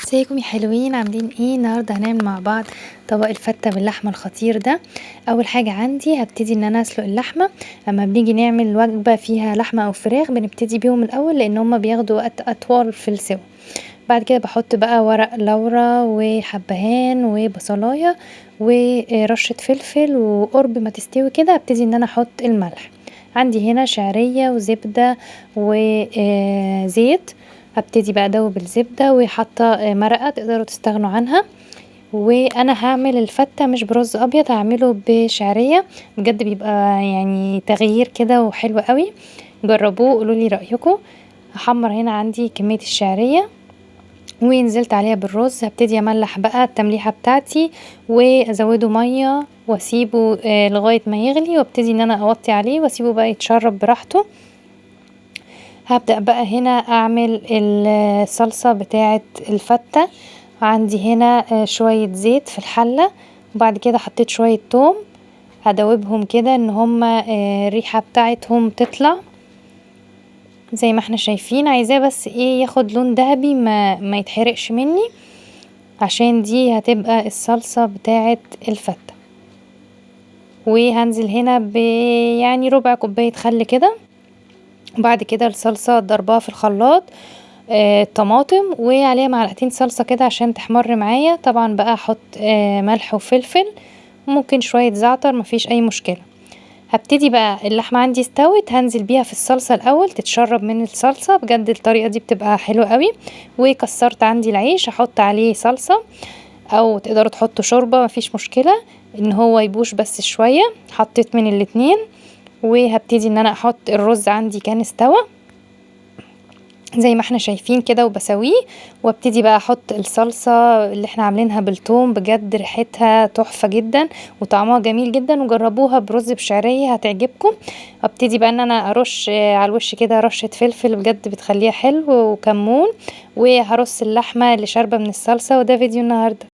ازيكم يا حلوين، عاملين ايه؟ النهارده هنعمل مع بعض طبق الفته باللحمه الخطير ده. اول حاجه عندي هبتدي ان انا اسلق اللحمه. اما بنيجي نعمل وجبه فيها لحمه او فراخ بنبتدي بيهم الاول لان هما بياخدوا وقت اطول في السوا. بعد كده بحط بقى ورق لورا وحبهان وبصلايه ورشه فلفل، وقرب ما تستوي كده هبتدي ان انا احط الملح. عندي هنا شعريه وزبده وزيت. هبتدي بقى ادوب الزبده وحاطه مرقه تقدروا تستغنوا عنها. وانا هعمل الفته مش برز ابيض، هعمله بشعريه. بجد بيبقى يعني تغيير كده وحلو قوي. جربوه قولولي رايكم. هحمر هنا عندي كميه الشعريه ونزلت عليها بالرز. هبتدي املح بقى التمليحه بتاعتي وازوده ميه واسيبه لغايه ما يغلي، وابتدي ان انا اوطي عليه واسيبه بقى يتشرب براحته. هبدأ بقى هنا اعمل الصلصة بتاعة الفتة. عندي هنا شوية زيت في الحلة، وبعد كده حطيت شوية توم هدوبهم كده ان هما الريحة بتاعتهم تطلع زي ما احنا شايفين. عايزاه بس ايه ياخد لون ذهبي ما يتحرقش مني، عشان دي هتبقى الصلصة بتاعة الفتة. وهنزل هنا يعني ربع كوباية خل كده. وبعد كده الصلصة ضربها في الخلاط، طماطم وعليها معلقتين صلصة كده عشان تحمر معايا. طبعا بقى احط ملح وفلفل وممكن شوية زعتر، مفيش اي مشكلة. هبتدي بقى اللحمة عندي استوت هنزل بيها في الصلصة الاول تتشرب من الصلصة. بجد الطريقة دي بتبقى حلوة قوي. وكسرت عندي العيش احط عليه صلصة او تقدروا تحطوا شوربة، مفيش مشكلة ان هو يبوش بس شوية. حطيت من الاتنين وهبتدي ان انا احط الرز عندي كان استوى زي ما احنا شايفين كده وبسويه. وابتدي بقى احط الصلصة اللي احنا عاملينها بالثوم. بجد ريحتها تحفة جدا وطعمها جميل جدا، وجربوها برز بشعرية هتعجبكم. ابتدي بقى ان انا ارش على الوش كده رشة فلفل، بجد بتخليها حلو، وكمون. وهرص اللحمة اللي شاربة من الصلصة. وده فيديو النهاردة.